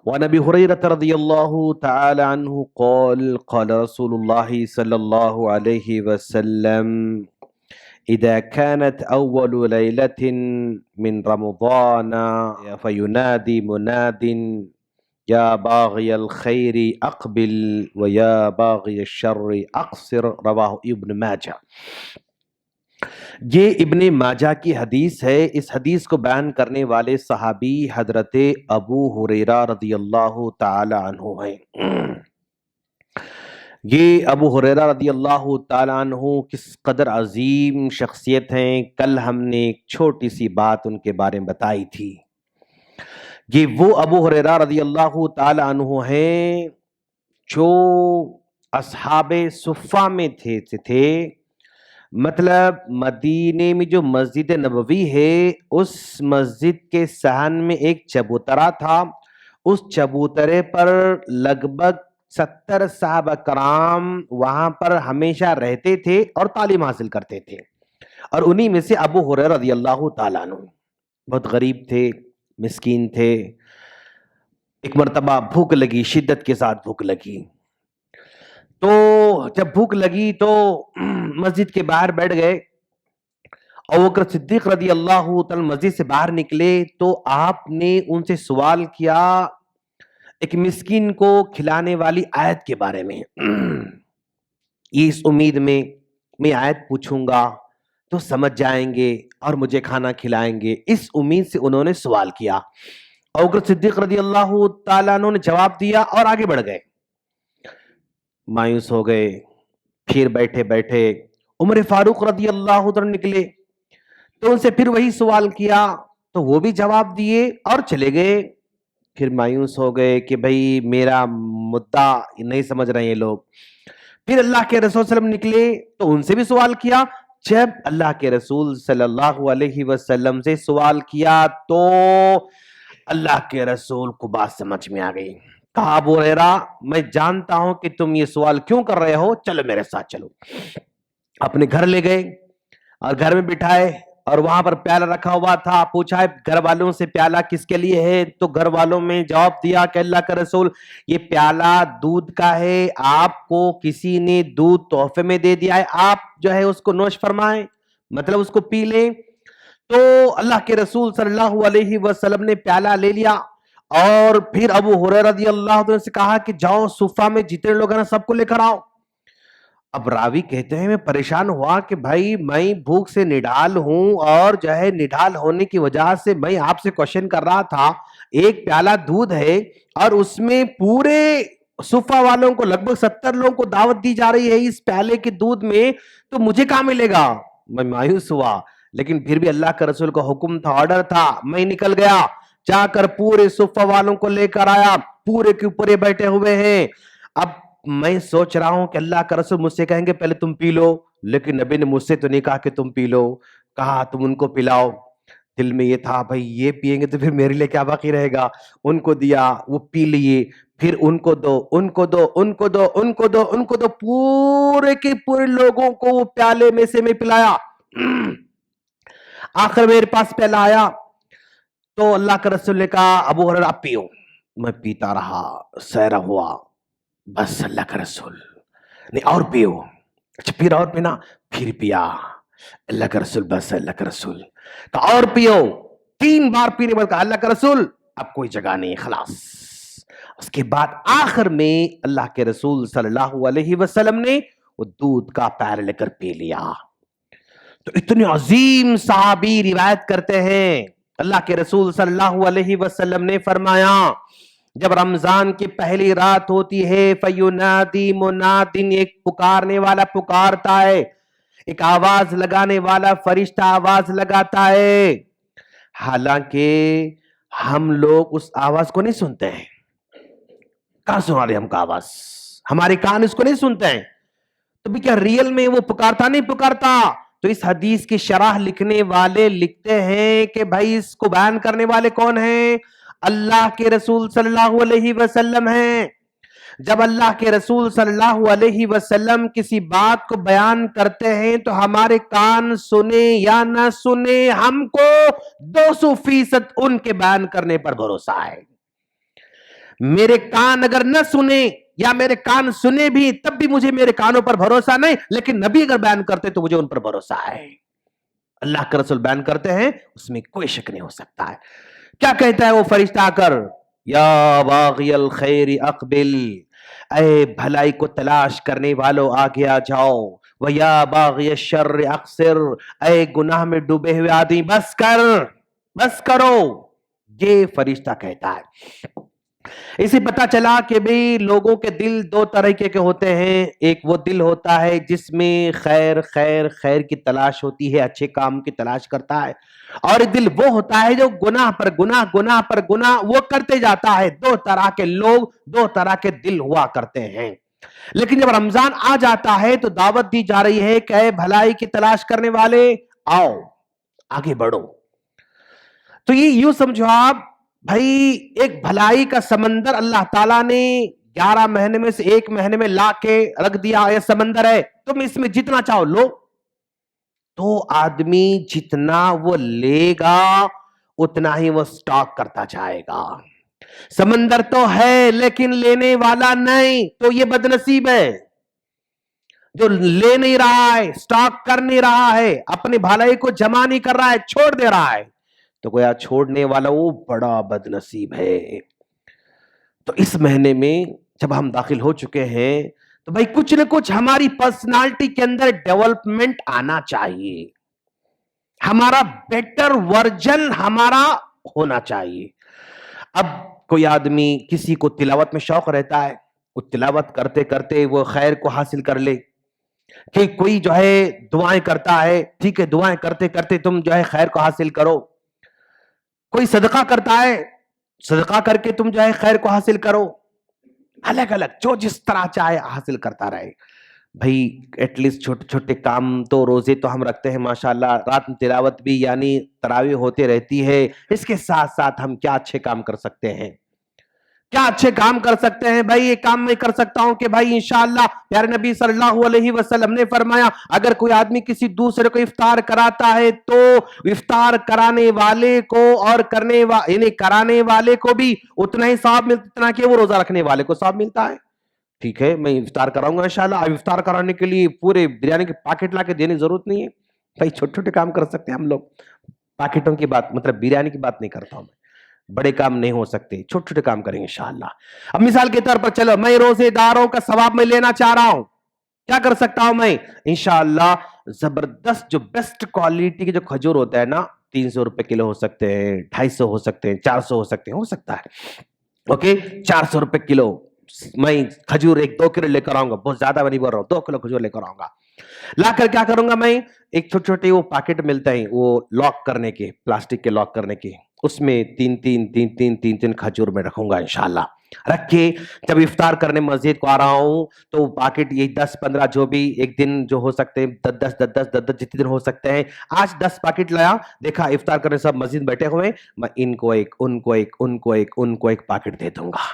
وعن ابي هريره رضي الله تعالى عنه قال قال رسول الله صلى الله عليه وسلم اذا كانت اول ليله من رمضان فينادي مناد یا باغی الخیر اقبل ویا باغی الشر اقصر، رواہ ابن ماجہ۔ یہ ابن ماجہ کی حدیث ہے۔ اس حدیث کو بیان کرنے والے صحابی حضرت ابو ہریرہ رضی اللہ تعالی عنہ ہیں۔ یہ ابو ہریرہ رضی اللہ تعالی عنہ کس قدر عظیم شخصیت ہیں، کل ہم نے ایک چھوٹی سی بات ان کے بارے میں بتائی تھی۔ یہ وہ ابو ہریرہ رضی اللہ تعالی عنہ ہیں جو اصحاب صفہ میں تھے، مطلب مدینے میں جو مسجد نبوی ہے اس مسجد کے صحن میں ایک چبوترا تھا، اس چبوترے پر لگ بھگ 70 صحابہ کرام وہاں پر ہمیشہ رہتے تھے اور تعلیم حاصل کرتے تھے، اور انہی میں سے ابو ہریرہ رضی اللہ تعالیٰ عنہ بہت غریب تھے، مسکین تھے۔ ایک مرتبہ بھوک لگی، شدت کے ساتھ بھوک لگی، تو جب بھوک لگی تو مسجد کے باہر بیٹھ گئے۔ ابو بکر صدیق رضی اللہ تعالی مسجد سے باہر نکلے تو آپ نے ان سے سوال کیا ایک مسکین کو کھلانے والی آیت کے بارے میں۔ اس امید میں آیت پوچھوں گا تو سمجھ جائیں گے اور مجھے کھانا کھلائیں گے، اس امید سے انہوں نے سوال کیا۔ ابو بکر صدیق رضی اللہ تعالیٰ عنہ نے جواب دیا اور آگے بڑھ گئے۔ مایوس ہو گئے، پھر بیٹھے عمر فاروق رضی اللہ عنہ نکلے تو ان سے پھر وہی سوال کیا تو وہ بھی جواب دیے اور چلے گئے۔ پھر مایوس ہو گئے کہ بھئی میرا مدعا نہیں سمجھ رہے ہیں لوگ۔ پھر اللہ کے رسول صلی اللہ علیہ وسلم نکلے تو ان سے بھی سوال کیا۔ جب اللہ کے رسول صلی اللہ علیہ وسلم سے سوال کیا تو اللہ کے رسول کو بات سمجھ میں آ گئی۔ کہا ابو ہریرہ میں جانتا ہوں کہ تم یہ سوال کیوں کر رہے ہو، چلو میرے ساتھ چلو۔ اپنے گھر لے گئے اور گھر میں بٹھائے اور وہاں پر پیالہ رکھا ہوا تھا۔ پوچھا گھر والوں سے پیالہ کس کے لیے ہے، تو گھر والوں میں جواب دیا کہ اللہ کا رسول یہ پیالہ دودھ کا ہے، آپ کو کسی نے دودھ تحفے میں دے دیا ہے، آپ جو ہے اس کو نوش فرمائیں، مطلب اس کو پی لیں۔ تو اللہ کے رسول صلی اللہ علیہ وسلم نے پیالہ لے لیا اور پھر ابو ہریرہ رضی اللہ عنہ سے کہا کہ جاؤ صفہ میں جتنے لوگ ہیں نا سب کو لے کر آؤ۔ اب راوی کہتے ہیں میں پریشان ہوا کہ بھائی میں بھوک سے نڈال ہوں اور جو ہے نڈال ہونے کی وجہ سے میں آپ سے کوشچن کر رہا تھا، ایک پیالہ دودھ ہے اور اس میں پورے صفہ والوں کو لگ بھگ 70 لوگوں کو دعوت دی جا رہی ہے اس پیالے کے دودھ میں، تو مجھے کہاں ملے گا؟ میں مایوس ہوا، لیکن پھر بھی اللہ کا رسول کا حکم تھا، آرڈر تھا، میں نکل گیا، جا کر پورے صفہ والوں کو لے کر آیا، پورے کے اوپر بیٹھے ہوئے ہیں۔ اب میں سوچ رہا ہوں کہ اللہ کا رسول مجھ سے کہیں گے پہلے تم پی لو، لیکن نبی نے مجھ سے تو نہیں کہا کہ تم پی لو، کہا تم ان کو پلاؤ۔ دل میں یہ تھا بھائی یہ پیئیں گے تو پھر میرے لیے کیا باقی رہے گا، ان کو دیا، وہ پی لیے، پھر ان کو دو، ان کو دو، ان کو دو، ان کو دو، ان کو دو، پورے کے پورے لوگوں کو وہ پیالے میں سے میں پلایا۔ آخر میرے پاس پیالہ آیا تو اللہ کا رسول نے کہا ابو ہریرہ آپ پیو۔ میں پیتا رہا، سیرا ہوا، بس اللہ کا رسول نہیں اور پیو، اچھا پھر اور پینا، پھر پیا، اللہ کا رسول بس اللہ کا رسول کہا اور پیو، 3 بار پینے بعد کہا اللہ کا رسول اب کوئی جگہ نہیں، خلاص۔ اس کے بعد آخر میں اللہ کے رسول صلی اللہ علیہ وسلم نے وہ دودھ کا پیالہ لے کر پی لیا۔ تو اتنے عظیم صحابی روایت کرتے ہیں، اللہ کے رسول صلی اللہ علیہ وسلم نے فرمایا جب رمضان کی پہلی رات ہوتی ہے فَيُنَادِي مُنَادٍ، ایک پکارنے والا پکارتا ہے، ایک آواز لگانے والا فرشتہ آواز لگاتا ہے، حالانکہ ہم لوگ اس آواز کو نہیں سنتے ہیں۔ کہاں سنا رہے ہم کا آواز، ہمارے کان اس کو نہیں سنتے ہیں، تو بھی کیا ریئل میں وہ پکارتا نہیں پکارتا؟ تو اس حدیث کی شرح لکھنے والے لکھتے ہیں کہ بھائی اس کو بیان کرنے والے کون ہیں؟ اللہ کے رسول صلی اللہ علیہ وسلم ہیں۔ جب اللہ کے رسول صلی اللہ علیہ وسلم کسی بات کو بیان کرتے ہیں تو ہمارے کان سنے یا نہ سنے، ہم کو 200% ان کے بیان کرنے پر بھروسہ ہے۔ میرے کان اگر نہ سنے یا میرے کان سنے بھی تب بھی مجھے میرے کانوں پر بھروسہ نہیں، لیکن نبی اگر بیان کرتے تو مجھے ان پر بھروسہ ہے۔ اللہ کا رسول بیان کرتے ہیں، اس میں کوئی شک نہیں ہو سکتا ہے۔ کیا کہتا ہے وہ فرشتہ آ کر؟ یا باغی الخیر اقبل، اے بھلائی کو تلاش کرنے والوں آگے آ جاؤ، ویا باغی الشر اقصر، اے گناہ میں ڈوبے ہوئے آدمی بس کر، بس کرو، یہ فرشتہ کہتا ہے۔ اسے پتا چلا کہ بھی لوگوں کے دل دو طریقے کے ہوتے ہیں، ایک وہ دل ہوتا ہے جس میں خیر خیر خیر کی تلاش ہوتی ہے، اچھے کام کی تلاش کرتا ہے، اور ایک دل وہ ہوتا ہے جو گناہ پر گناہ گناہ پر گناہ وہ کرتے جاتا ہے۔ دو طرح کے لوگ، دو طرح کے دل ہوا کرتے ہیں۔ لیکن جب رمضان آ جاتا ہے تو دعوت دی جا رہی ہے کہ اے بھلائی کی تلاش کرنے والے آؤ، آگے بڑھو۔ تو یہ یوں سمجھو آپ بھائی، ایک بھلائی کا سمندر اللہ تعالیٰ نے 11 مہینے میں سے ایک مہینے میں لا کے رکھ دیا، یہ سمندر ہے، تم اس میں جتنا چاہو لو۔ تو آدمی جتنا وہ لے گا اتنا ہی وہ سٹاک کرتا جائے گا۔ سمندر تو ہے لیکن لینے والا نہیں، تو یہ بدنصیب ہے جو لے نہیں رہا ہے، سٹاک کر نہیں رہا ہے، اپنی بھلائی کو جمع نہیں کر رہا ہے، چھوڑ دے رہا ہے، تو گویا چھوڑنے والا وہ بڑا بدنصیب ہے۔ تو اس مہینے میں جب ہم داخل ہو چکے ہیں تو بھائی کچھ نہ کچھ ہماری پرسنالٹی کے اندر ڈیولپمنٹ آنا چاہیے، ہمارا بیٹر ورژن ہمارا ہونا چاہیے۔ اب کوئی آدمی، کسی کو تلاوت میں شوق رہتا ہے، وہ تلاوت کرتے کرتے وہ خیر کو حاصل کر لے، کہ کوئی جو ہے دعائیں کرتا ہے، ٹھیک ہے دعائیں کرتے کرتے تم جو ہے خیر کو حاصل کرو، کوئی صدقہ کرتا ہے، صدقہ کر کے تم جو ہے خیر کو حاصل کرو، الگ الگ جو جس طرح چاہے حاصل کرتا رہے۔ بھائی ایٹ لیسٹ چھوٹے چھوٹے کام تو، روزے تو ہم رکھتے ہیں ماشاءاللہ، رات میں تلاوت بھی یعنی تراویح ہوتے رہتی ہے، اس کے ساتھ ساتھ ہم کیا اچھے کام کر سکتے ہیں، کیا اچھے کام کر سکتے ہیں؟ بھائی یہ کام میں کر سکتا ہوں کہ بھائی انشاءاللہ پیارے نبی صلی اللہ علیہ وسلم نے فرمایا اگر کوئی آدمی کسی دوسرے کو افطار کراتا ہے تو افطار کرانے والے کو اور یعنی کرانے والے کو بھی اتنا ہی ثواب ملتا اتنا کہ وہ روزہ رکھنے والے کو ثواب ملتا ہے۔ ٹھیک ہے میں افطار کراؤں گا انشاءاللہ، اب افطار کرانے کے لیے پورے بریانی کے پیکٹ لا کے دینے ضرورت نہیں ہے، بھائی چھوٹے چھوٹے کام کر سکتے ہیں ہم لوگ، پیکٹوں کی بات مطلب بریانی کی بات نہیں کرتا ہوں میں، بڑے کام نہیں ہو سکتے، چھوٹے چھوٹے کام کریں انشاءاللہ۔ اب مثال کے طور پر چلو میں روزے داروں کا ثواب میں لینا چاہ رہا ہوں، کیا کر سکتا ہوں میں؟ انشاءاللہ زبردست جو بیسٹ کوالٹی کے جو کھجور ہوتا ہے نا، 300 روپے کلو ہو سکتے ہیں، 250 ہو سکتے ہیں، 400 ہو سکتے ہیں، ہو سکتا ہے اوکے، 400 روپے کلو میں کھجور 1-2 کلو لے کر آؤں گا، بہت زیادہ میں نہیں بول رہا ہوں، 2 کلو کھجور لے کر آؤں گا، لا کر کیا کروں گا میں؟ ایک چھوٹے چھوٹے وہ پیکٹ ملتے ہیں وہ لاک کرنے کے، پلاسٹک کے لاک کرنے کے، اس میں 3 کھجور میں رکھوں گا انشاءاللہ، رکھ کے جب افطار کرنے مسجد کو آ رہا ہوں تو پیکٹ یہ 10-15 جو بھی ایک دن جو ہو سکتے ہیں 10 جتنے دن ہو سکتے ہیں، آج 10 پیکٹ لایا، دیکھا افطار کرنے سب مسجد بیٹھے ہوئے، میں ان کو ایک ان کو ایک ان کو ایک ان کو ایک پیکٹ دے دوں گا۔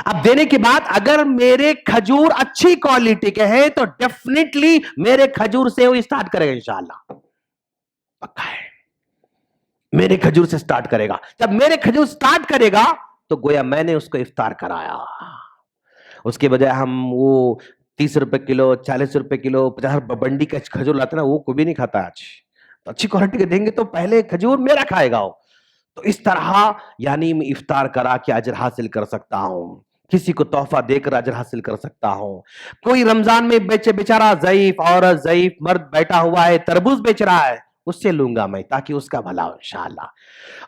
اب دینے کے بعد اگر میرے کھجور اچھی کوالٹی کے ہیں تو ڈیفینیٹلی میرے کھجور سے وہ اسٹارٹ کرے گا انشاءاللہ، پکا ہے میرے کھجور سے سٹارٹ کرے گا۔ جب میرے کھجور سٹارٹ کرے گا تو گویا میں نے اس کو افطار کرایا، اس کے بجائے ہم وہ 30 روپے کلو 40 روپے کلو 50 بنڈی کا کھجور لاتے نا، وہ کوئی بھی نہیں کھاتا آج، تو اچھی کوالٹی کے دیں گے تو پہلے کھجور میرا کھائے گا وہ، تو اس طرح یعنی میں افطار کرا کے اجر حاصل کر سکتا ہوں، کسی کو تحفہ دے کر اجر حاصل کر سکتا ہوں۔ کوئی رمضان میں بیچارہ ضعیف عورت ضعیف مرد بیٹھا ہوا ہے تربوز بیچ رہا ہے، اس سے لوں گا میں تاکہ اس کا بھلا ہو انشاءاللہ۔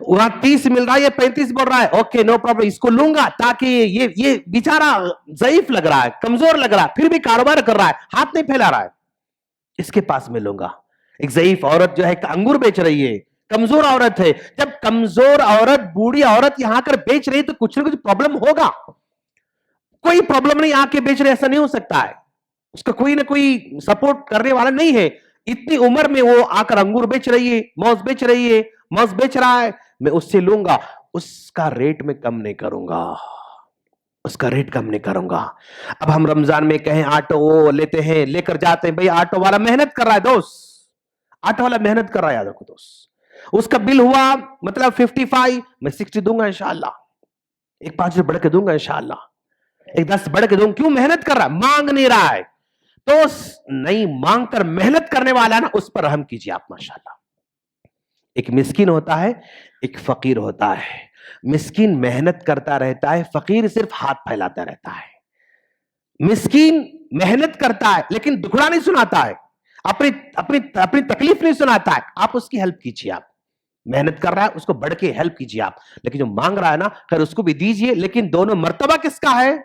وہاں 30 مل رہا ہے یا 35 بول رہا ہے، اوکے نو پرابلم، اس کو لوں گا تاکہ یہ بیچارہ ضعیف لگ رہا ہے کمزور لگ رہا ہے پھر بھی کاروبار کر رہا ہے ہاتھ نہیں پھیلا رہا ہے، اس کے پاس میں لوں گا۔ ایک ضعیف عورت جو ہے انگور بیچ رہی ہے، کمزور عورت ہے، جب کمزور عورت بوڑھی عورت یہاں کر بیچ رہی تو کچھ نہ کچھ پرابلم ہوگا، کوئی پرابلم نہیں آ کے بیچ رہے ایسا نہیں ہو سکتا ہے، اس کا کوئی نہ کوئی سپورٹ کرنے والا نہیں ہے، اتنی عمر میں وہ آ کر انگور بیچ رہی ہے، موز بیچ رہی ہے، موز بیچ رہا ہے، میں اس سے لوں گا، اس کا ریٹ میں کم نہیں کروں گا، اس کا ریٹ کم نہیں کروں گا۔ اب ہم رمضان میں کہیں آٹو وہ لیتے ہیں لے کر جاتے ہیں، بھئی آٹو والا محنت کر رہا ہے دوست، آٹو والا محنت کر رہا ہے، یاد رکھو دوست، اس کا بل ہوا مطلب 55 میں 60 دوں گا انشاءاللہ، ایک 5 بڑھ کے دوں گا انشاءاللہ، ایک 10 بڑھ کے دوں. کیوں؟ محنت کر رہا ہے، مانگ نہیں رہا ہے. تو نہیں مانگ کر محنت کرنے والا ہے نا، اس پر رحم کیجیے آپ ماشاءاللہ. ایک مسکین ہوتا ہے، ایک فقیر ہوتا ہے. مسکین محنت کرتا رہتا ہے، فقیر صرف ہاتھ پھیلاتا رہتا ہے. مسکین محنت کرتا ہے لیکن دکھڑا نہیں سناتا ہے، اپنی تکلیف نہیں سناتا ہے. آپ اس کی ہیلپ کیجیے. آپ محنت کر رہا ہے اس کو بڑھ کے ہیلپ کیجیے آپ. لیکن جو مانگ رہا ہے نا، خیر اس کو بھی دیجیے، لیکن دونوں مرتبہ کس کا ہے؟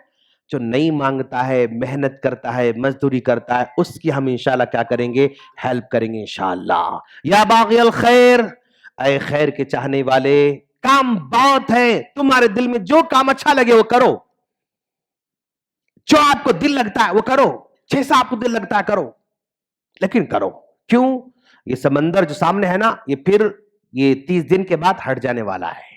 جو نہیں مانگتا ہے، محنت کرتا ہے، مزدوری کرتا ہے، اس کی ہم انشاءاللہ کیا کریں گے؟ ہیلپ کریں گے انشاءاللہ. یا باغی الخیر، اے خیر کے چاہنے والے، کام بہت ہے، تمہارے دل میں جو کام اچھا لگے وہ کرو، جو آپ کو دل لگتا ہے وہ کرو، جیسا آپ کو دل لگتا ہے کرو، لیکن کرو. کیوں؟ یہ سمندر جو سامنے ہے نا، یہ 30 دن کے بعد ہٹ جانے والا ہے.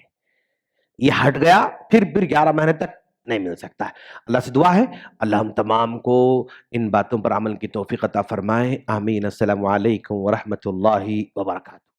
یہ ہٹ گیا پھر 11 مہینے تک نہیں مل سکتا ہے. اللہ سے دعا ہے اللہ ہم تمام کو ان باتوں پر عمل کی توفیق عطا فرمائے. آمین. السلام علیکم ورحمۃ اللہ وبرکاتہ.